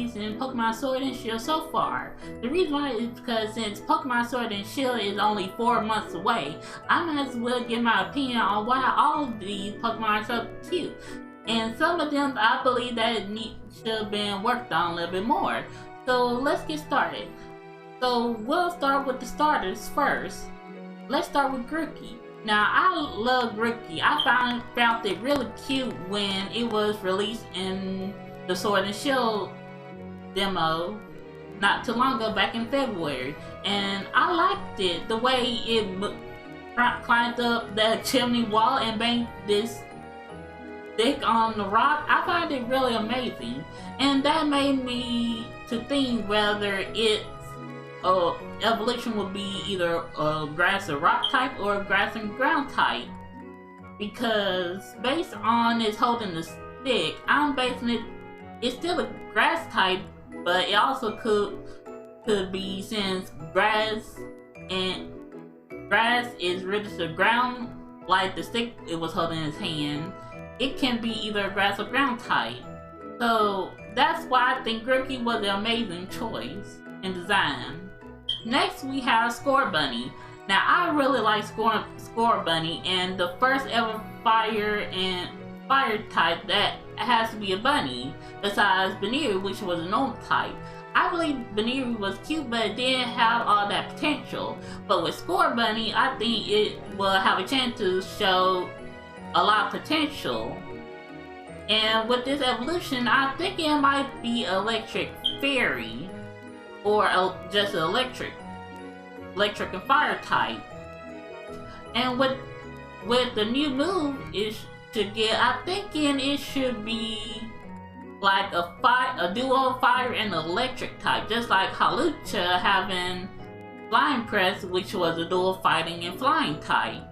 released in Pokemon Sword and Shield so far. The reason why is because since Pokemon Sword and Shield is only 4 months away, I might as well give my opinion on why all of these Pokemon are so cute. And some of them I believe that should have been worked on a little bit more. So let's get started. So we'll start with the starters first. Let's start with Grookey. Now I love Grookey. I found it really cute when it was released in the Sword and Shield demo not too long ago, back in February. And I liked it, the way it climbed up the chimney wall and banged this stick on the rock. I find it really amazing, and that made me to think whether its evolution would be either a grass or rock type or a grass and ground type, because based on its holding the stick, I'm basing it's still a grass type, but it also could be, since grass is rooted to ground like the stick it was holding in his hand, it can be either grass or ground type. So that's why I think Grookey was an amazing choice in design. Next we have Scorbunny. Now I really like Scorbunny, and the first ever fire type that has to be a bunny, besides Baniri, which was a normal type. I believe Baniri was cute, but it didn't have all that potential. But with Scorbunny, I think it will have a chance to show a lot of potential. And with this evolution, I think it might be Electric Fairy, or just an electric and fire type. And with the new move is to get, I'm thinking it should be like a duo fire and electric type, just like Hawlucha having Flying Press, which was a dual fighting and flying type.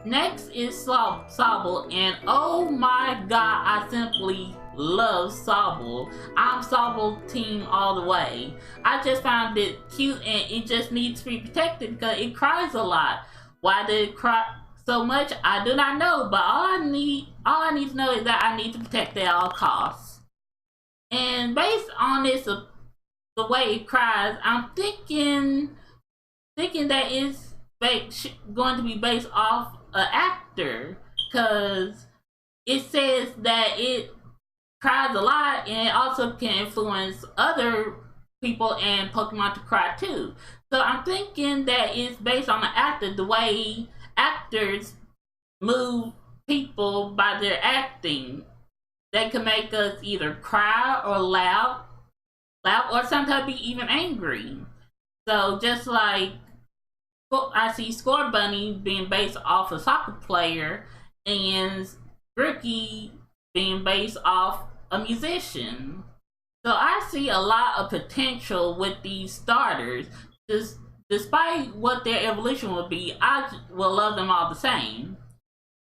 Next is Sobble, and oh my god, I simply love Sobble. I'm Sobble team all the way. I just found it cute, and it just needs to be protected because it cries a lot. Why did it cry so much? I do not know, but all I need to know is that I need to protect it at all costs. And based on this, the way it cries, I'm thinking that it's going to be based off an actor, because it says that it cries a lot, and it also can influence other people and Pokemon to cry too. So I'm thinking that it's based on an actor, the way actors move people by their acting. They can make us either cry or laugh, or sometimes be even angry. So just like I see Scorbunny being based off a soccer player, and Grookey being based off a musician. So I see a lot of potential with these starters. Despite what their evolution will be, I will love them all the same.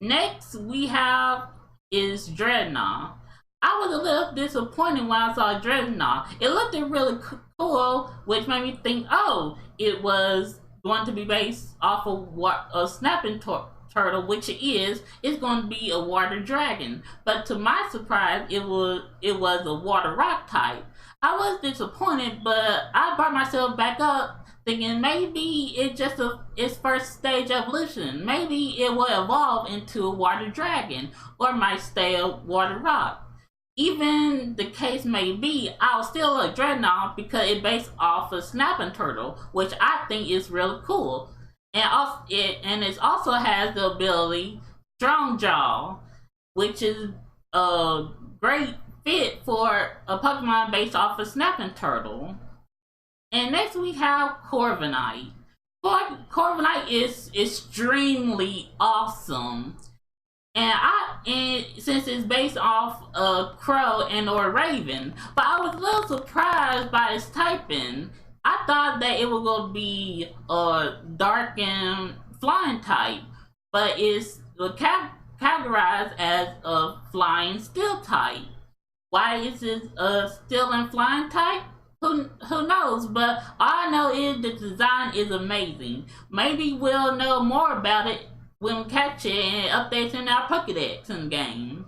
Next we have is Dreadnought. I was a little disappointed when I saw Dreadnought. It looked really cool, which made me think, oh, it was going to be based off of a snapping turtle, which it is. It's going to be a water dragon, but to my surprise, it was a water rock type. I was disappointed, but I brought myself back up, thinking maybe it's just its first stage evolution. Maybe it will evolve into a water dragon, or might stay a water rock. Even the case may be, I'll still like Dreadnought because it's based off a snapping turtle, which I think is really cool. And it also has the ability Strong Jaw, which is a great fit for a Pokemon based off a snapping turtle. And next we have Corviknight. Corviknight is extremely awesome. And since it's based off a crow and or a raven, but I was a little surprised by its typing. I thought that it was going to be a dark and flying type, but it's categorized as a flying steel type. Why is it a steel and flying type? Who knows? But all I know is the design is amazing. Maybe we'll know more about it when we catch it and updates in our Pokedex in the game.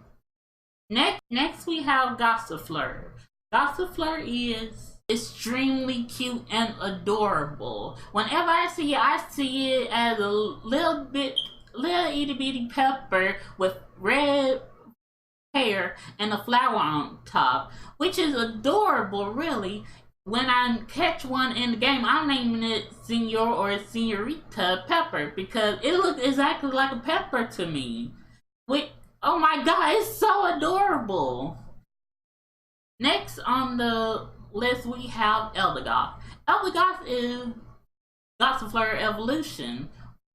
Next we have Gossifleur. Gossifleur is extremely cute and adorable. Whenever I see it as a little itty bitty pepper with red hair and a flower on top, which is adorable, really. When I catch one in the game, I'm naming it Senor or Senorita Pepper because it looks exactly like a pepper to me. Which, oh my god, it's so adorable. Next on the list, we have Eldegoss. Eldegoss is Gossifleur Evolution,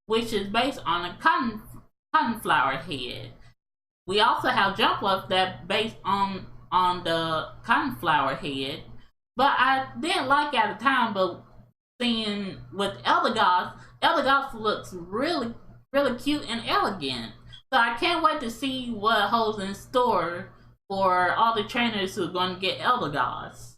which is based on a coneflower head. We also have Jumpluff that based on the coneflower head, but I didn't like it at the time. But seeing with Eldegoss, Eldegoss looks really cute and elegant. So I can't wait to see what holds in store for all the trainers who are going to get Eldegoss.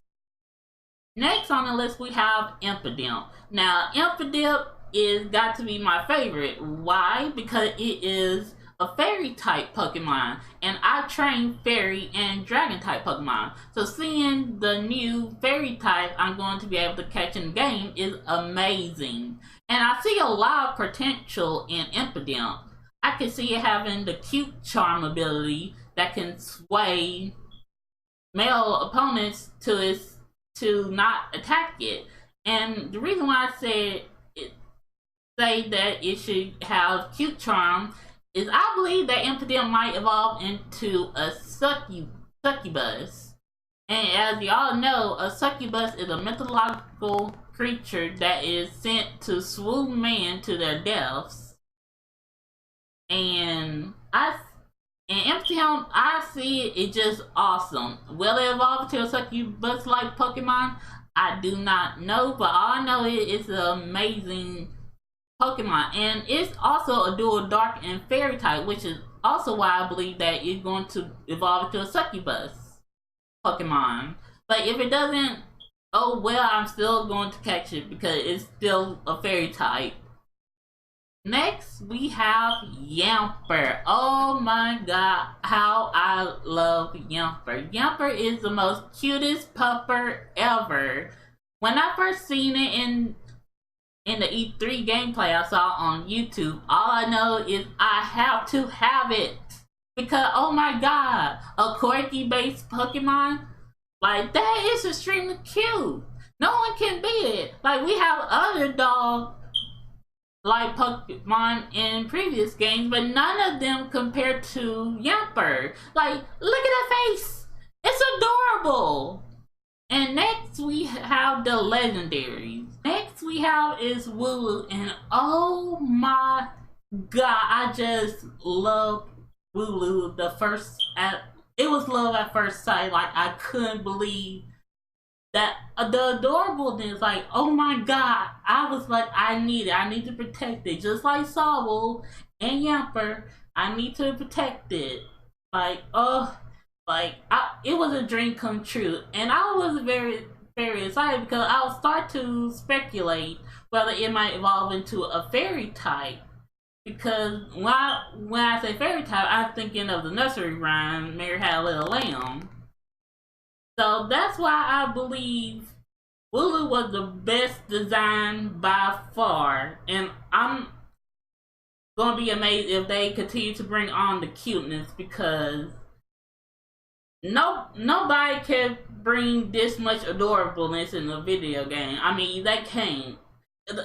Next on the list we have Impidimp. Now Impidimp is got to be my favorite. Why? Because it is a fairy type Pokemon, and I train fairy and dragon type Pokemon. So seeing the new fairy type I'm going to be able to catch in the game is amazing. And I see a lot of potential in Impidimp. I can see it having the cute charm ability that can sway male opponents to not attack it. And the reason why I say that it should have cute charm is I believe that Impidimp might evolve into a succubus. And as y'all know, a succubus is a mythological creature that is sent to swoon men to their deaths. And Impidimp, I see it's just awesome. Will it evolve into a succubus like Pokemon? I do not know, but all I know is it's an amazing Pokemon. And it's also a dual dark and fairy type, which is also why I believe that it's going to evolve into a succubus Pokemon. But if it doesn't, oh well, I'm still going to catch it because it's still a fairy type. Next, we have Yamper. Oh my god, how I love Yamper. Yamper is the most cutest pupper ever. When I first seen it in the E3 gameplay I saw on YouTube, all I know is I have to have it. Because, oh my god, a Corgi based Pokemon? Like, that is extremely cute. No one can beat it. Like, we have other dog like Pokemon in previous games, but none of them compared to Yamper. Like, look at that face! It's adorable! And next we have the legendaries. Next we have is Wooloo, and oh my god, I just love Wooloo. It was love at first sight. Like, I couldn't believe that the adorableness, like, oh my god, I was like, I need to protect it. Just like Sobble and Yamper, I need to protect it. Like, oh, like, it was a dream come true. And I was very excited because I would start to speculate whether it might evolve into a fairy type. Because when I say fairy type, I'm thinking of the nursery rhyme, Mary Had a Little Lamb. So that's why I believe Wooloo was the best design by far. And I'm gonna be amazed if they continue to bring on the cuteness, because nobody can bring this much adorableness in a video game. I mean, they can't.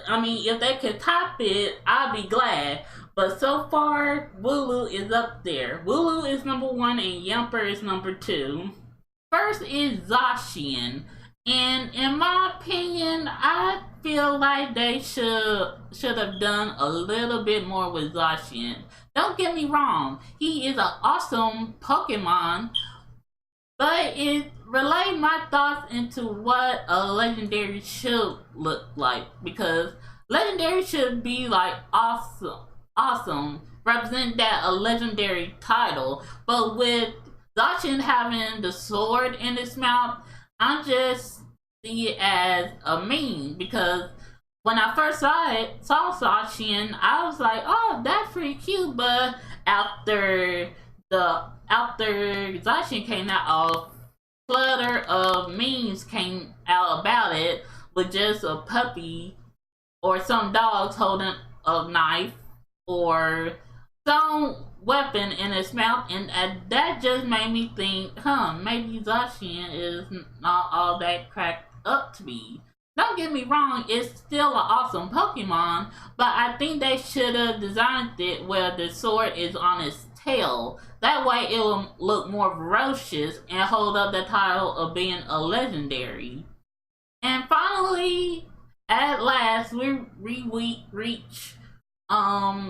I mean, if they could top it, I'd be glad. But so far, Wooloo is up there. Wooloo is number 1 and Yamper is number 2. First is Zacian, and in my opinion, I feel like they should have done a little bit more with Zacian. Don't get me wrong, he is an awesome Pokemon, but it relayed my thoughts into what a legendary should look like, because legendary should be like awesome, represent that a legendary title, but with Zacian having the sword in its mouth, I just see it as a meme, because when I first saw Zacian, I was like, oh, that's pretty cute, but after Zacian came out, clutter of memes came out about it with just a puppy or some dogs holding a knife or some weapon in its mouth, and that just made me think, maybe Zacian is not all that cracked up to be. Don't get me wrong, it's still an awesome Pokemon, but I think they should have designed it where the sword is on its tail. That way it will look more ferocious and hold up the title of being a legendary. And finally, at last, we reach Zamazenta.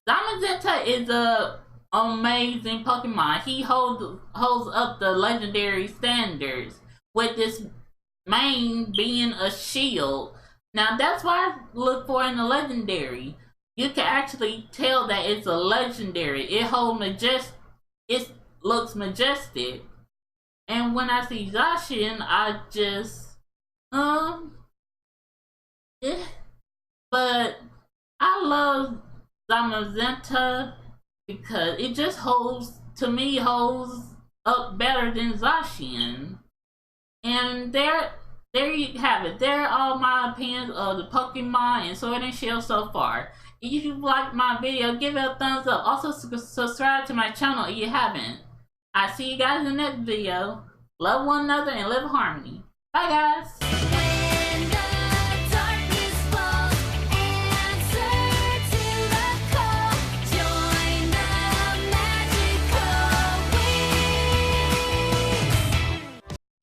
Zamazenta is a amazing Pokemon. He holds up the legendary standards with this mane being a shield. Now that's what I look for in a legendary. You can actually tell that it's a legendary. It looks majestic. And when I see Zacian, I just but I love Zamazenta because it just holds up better than Zacian. And there you have it. There are all my opinions of the Pokemon and Sword and Shield so far. If you like my video, give it a thumbs up. Also subscribe to my channel if you haven't. I see you guys in the next video. Love one another and live in harmony. Bye guys!